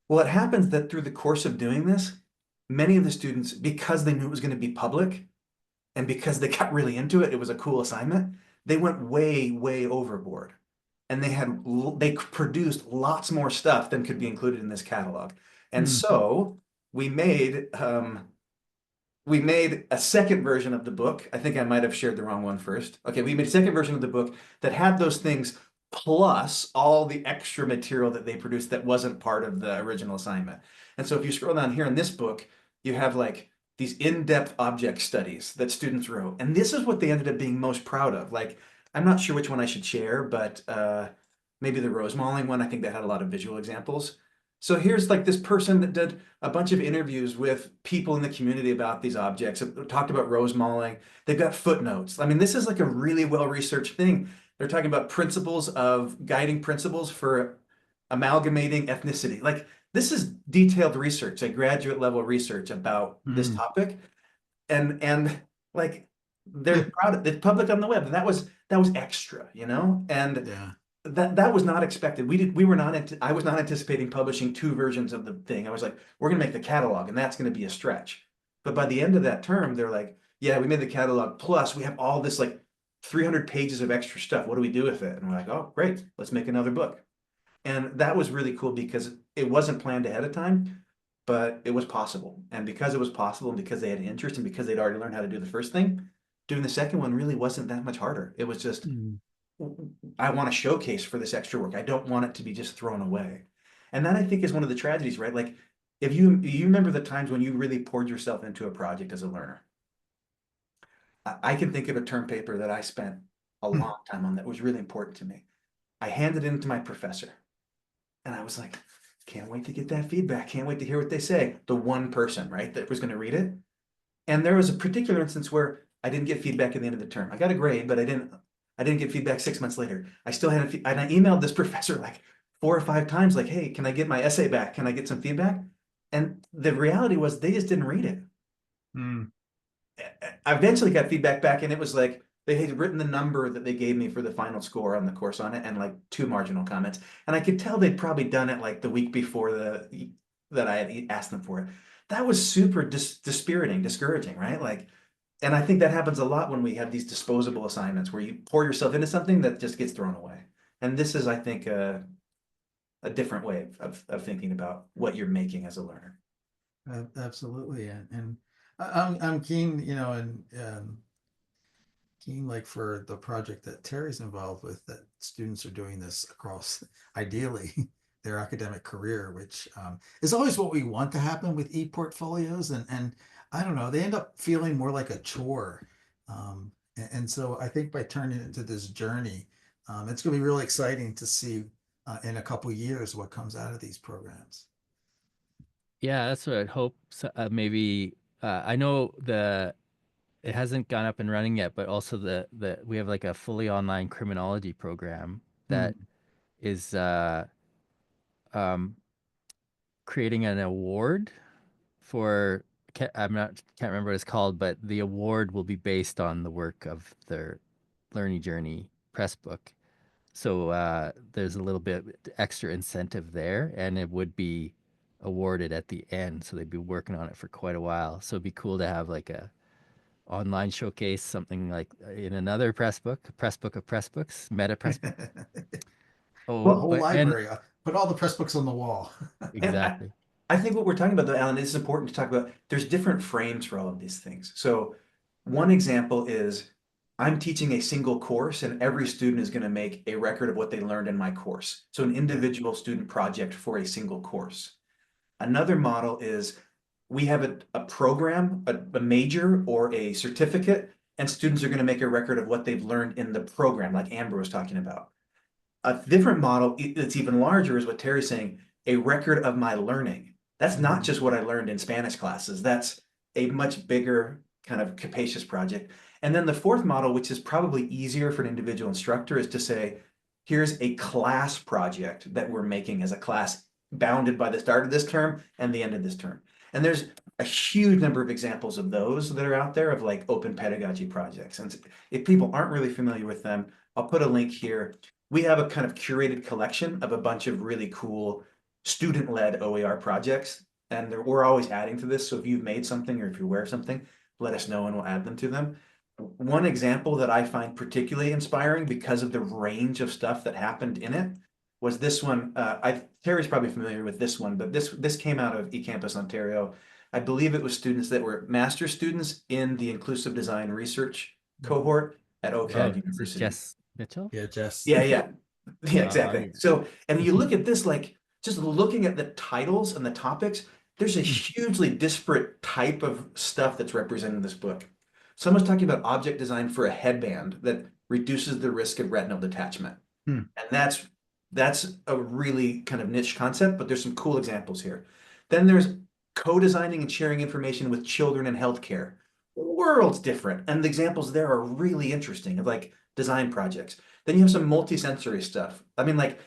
Well, it happens that through the course of doing this, many of the students, because they knew it was going to be public, and because they got really into it, it was a cool assignment, they went way, way overboard. And they produced lots more stuff than could be included in this catalog. And so we made a second version of the book. I think I might have shared the wrong one first. Okay, we made a second version of the book that had those things plus all the extra material that they produced that wasn't part of the original assignment. And so if you scroll down here in this book, you have like these in-depth object studies that students wrote. And this is what they ended up being most proud of. Like, I'm not sure which one I should share, but maybe the rose mauling one. I think that had a lot of visual examples. So here's like this person that did a bunch of interviews with people in the community about these objects, talked about rose mauling. They've got footnotes. I mean, this is like a really well-researched thing. They're talking about guiding principles for amalgamating ethnicity. Like, this is detailed research, like graduate level research about this topic. And like, they're proud of it. It's public on the web. And that was extra, And yeah. That was not expected. I was not anticipating publishing 2 versions of the thing. I was like, we're going to make the catalog and that's going to be a stretch. But by the end of that term, they're like, yeah, we made the catalog. Plus we have all this like 300 pages of extra stuff. What do we do with it? And we're like, oh, great. Let's make another book. And that was really cool because it wasn't planned ahead of time, but it was possible. And because it was possible and because they had interest and because they'd already learned how to do the first thing, doing the second one really wasn't that much harder. It was just, I want to showcase for this extra work. I don't want it to be just thrown away. And that I think is one of the tragedies, right? Like if you remember the times when you really poured yourself into a project as a learner. I can think of a term paper that I spent a long time on that was really important to me. I handed it in to my professor and I was like, can't wait to get that feedback. Can't wait to hear what they say. The one person, right, that was going to read it. And there was a particular instance where I didn't get feedback at the end of the term. I got a grade, but I didn't get feedback 6 months later. I still had and I emailed this professor like 4 or 5 times, like, hey, can I get my essay back? Can I get some feedback? And the reality was they just didn't read it. I eventually got feedback back and it was like, they had written the number that they gave me for the final score on the course on it and like 2 marginal comments. And I could tell they'd probably done it like the week before that I had asked them for it. That was super dispiriting, discouraging, right? Like, and I think that happens a lot when we have these disposable assignments where you pour yourself into something that just gets thrown away. And this is, I think, a different way of thinking about what you're making as a learner.
Absolutely. And I'm keen, and keen like for the project that Terry's involved with, that students are doing this across ideally their academic career, which is always what we want to happen with e-portfolios. And I don't know, they end up feeling more like a chore. And so I think by turning it into this journey, it's going to be really exciting to see in a couple of years what comes out of these programs.
Yeah, that's what I'd hope. So, maybe I know it hasn't gone up and running yet, but also the we have like a fully online criminology program that is um, creating an award for can't remember what it's called, but the award will be based on the work of their Learning Journey press book. So there's a little bit extra incentive there, and it would be awarded at the end. So they'd be working on it for quite a while. So it'd be cool to have like a online showcase, something like in another press book of press books, meta press book.
The
Oh,
Well,
whole
but and
library, put all the press books on the wall.
and
exactly.
I think what we're talking about though, Alan, is important to talk about. There's different frames for all of these things. So one example is I'm teaching a single course and every student is going to make a record of what they learned in my course. So an individual student project for a single course. Another model is we have a program, a major or a certificate, and students are going to make a record of what they've learned in the program, like Amber was talking about. A different model that's even larger is what Terry's saying, a record of my learning. That's not just what I learned in Spanish classes. That's a much bigger kind of capacious project. And then the fourth model, which is probably easier for an individual instructor, is to say, here's a class project that we're making as a class bounded by the start of this term and the end of this term. And there's a huge number of examples of those that are out there of like open pedagogy projects. And if people aren't really familiar with them, I'll put a link here. We have a kind of curated collection of a bunch of really cool student-led OER projects. And we're always adding to this. So if you've made something or if you're aware of something, let us know and we'll add them to them. One example that I find particularly inspiring because of the range of stuff that happened in it was this one. Terry's probably familiar with this one, but this came out of eCampus Ontario. I believe it was students that were master's students in the inclusive design research cohort at OCAD
Oh, is it
University.
Jess Mitchell?
Yeah, Jess.
Yeah, exactly.
Yeah.
So, and you look at this, like just looking at the titles and the topics, there's a hugely disparate type of stuff that's represented in this book. Someone's talking about object design for a headband that reduces the risk of retinal detachment. And that's a really kind of niche concept, but there's some cool examples here. Then there's co-designing and sharing information with children in healthcare. Worlds different. And the examples there are really interesting of like design projects. Then you have some multi-sensory stuff. I mean, like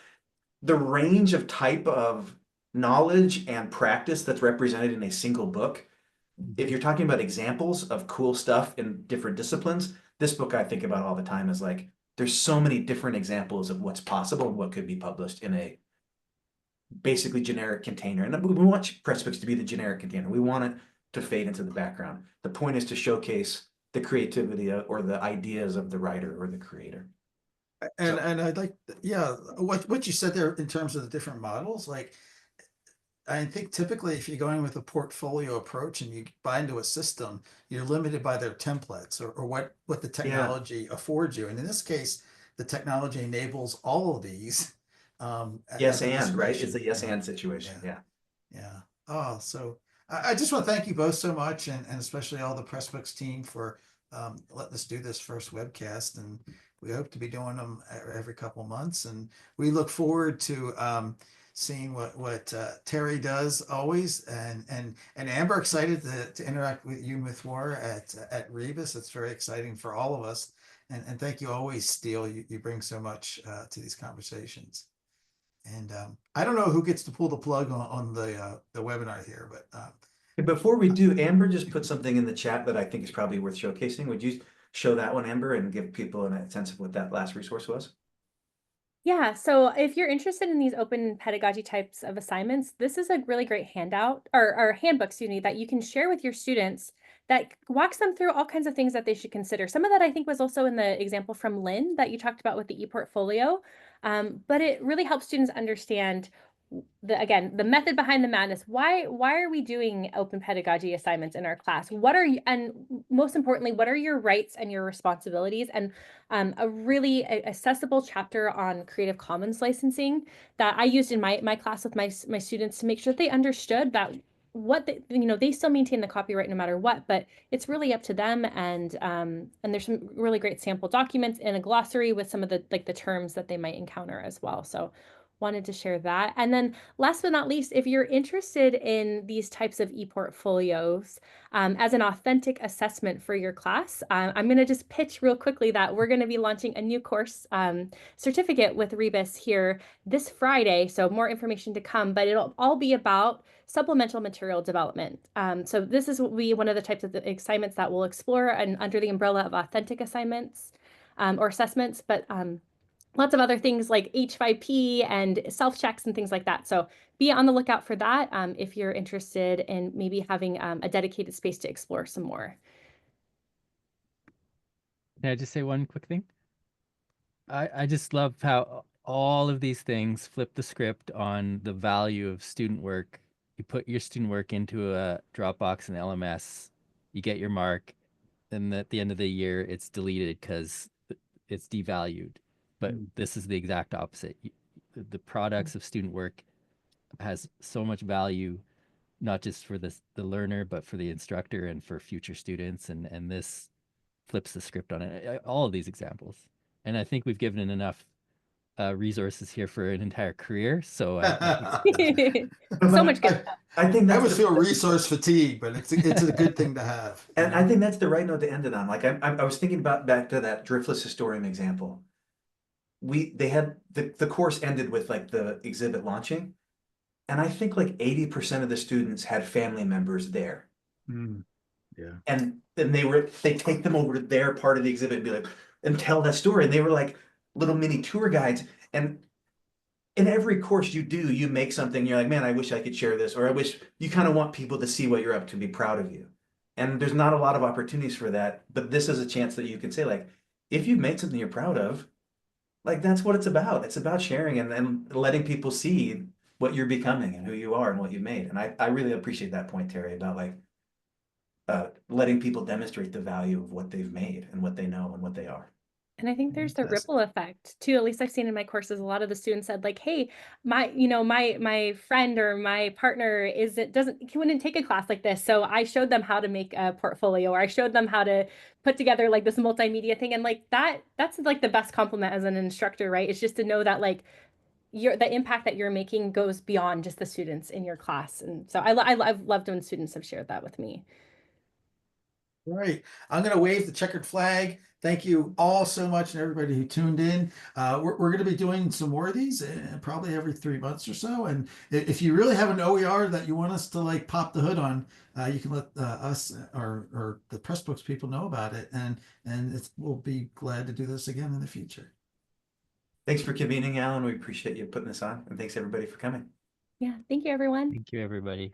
the range of type of knowledge and practice that's represented in a single book. If you're talking about examples of cool stuff in different disciplines, this book I think about all the time is like, there's so many different examples of what's possible and what could be published in a basically generic container. And we want Pressbooks to be the generic container. We want it to fade into the background. The point is to showcase the creativity or the ideas of the writer or the creator.
And I'd like, yeah, what you said there in terms of the different models, like I think typically if you're going with a portfolio approach and you buy into a system, you're limited by their templates or what the technology affords you. And in this case, the technology enables all of these.
Yes,
at the
and right? It's
discretion.
a yes and situation. Yeah.
Yeah. Oh, so I just want to thank you both so much, and especially all the Pressbooks team for letting us do this first webcast. And we hope to be doing them every couple of months. And we look forward to seeing what Terry does always, and Amber, excited to interact with you with more at Rebus. It's very exciting for all of us. And thank you always, Steele. You bring so much to these conversations. And I don't know who gets to pull the plug on the webinar here, but
Before we do, Amber just put something in the chat that I think is probably worth showcasing. Would you show that one, Amber, and give people a sense of what that last resource was?
Yeah, so if you're interested in these open pedagogy types of assignments, this is a really great handout or handbook, excuse me, that you can share with your students that walks them through all kinds of things that they should consider. Some of that I think was also in the example from Lynn that you talked about with the ePortfolio, but it really helps students understand again, the method behind the madness. Why are we doing open pedagogy assignments in our class? What are you, and most importantly, what are your rights and your responsibilities? And a really accessible chapter on Creative Commons licensing that I used in my class with my students to make sure that they understood that they still maintain the copyright no matter what, but it's really up to them. And there's some really great sample documents and a glossary with some of the the terms that they might encounter as well. So wanted to share that. And then last but not least, if you're interested in these types of ePortfolios as an authentic assessment for your class, I'm going to just pitch real quickly that we're going to be launching a new course certificate with Rebus here this Friday. So more information to come, but it'll all be about supplemental material development. So this will be one of the types of assignments that we'll explore and under the umbrella of authentic assignments or assessments, but lots of other things like H5P and self-checks and things like that. So be on the lookout for that if you're interested in maybe having a dedicated space to explore some more.
Can I just say one quick thing? I just love how all of these things flip the script on the value of student work. You put your student work into a Dropbox and LMS, you get your mark, and at the end of the year, it's deleted because it's devalued. But this is the exact opposite. The products of student work has so much value, not just for the learner, but for the instructor and for future students. And this flips the script on it. All of these examples. And I think we've given enough resources here for an entire career. So
So much good stuff.
I think
I
that's
always feel resource fatigue, but it's a good thing to have.
And I think that's the right note to end it on. Like I was thinking about back to that driftless historian example. They had the course ended with like the exhibit launching, and I think like 80% of the students had family members there.
Yeah.
And then they take them over to their part of the exhibit and be like, and tell that story. And they were like little mini tour guides. And in every course you do, you make something, you're like, man, I wish I could share this, or I wish you kind of want people to see what you're up to, be proud of you. And there's not a lot of opportunities for that, but this is a chance that you can say, like, if you've made something you're proud of, like that's what it's about. It's about sharing and letting people see what you're becoming and who you are and what you've made. And I really appreciate that point, Terry, about like letting people demonstrate the value of what they've made and what they know and what they are.
And I think there's the ripple effect too. At least I've seen in my courses, a lot of the students said like, hey, my friend or my partner wouldn't take a class like this. So I showed them how to make a portfolio, or I showed them how to put together like this multimedia thing. And like that's like the best compliment as an instructor, right? It's just to know that like the impact that you're making goes beyond just the students in your class. And so I've loved when students have shared that with me.
All right. I'm going to wave the checkered flag. Thank you all so much and everybody who tuned in. We're going to be doing some more of these probably every 3 months or so. And if you really have an OER that you want us to like pop the hood on, you can let us or the Pressbooks people know about it. And we'll be glad to do this again in the future.
Thanks for convening, Alan. We appreciate you putting this on. And thanks everybody for coming.
Yeah. Thank you, everyone.
thank you, everybody.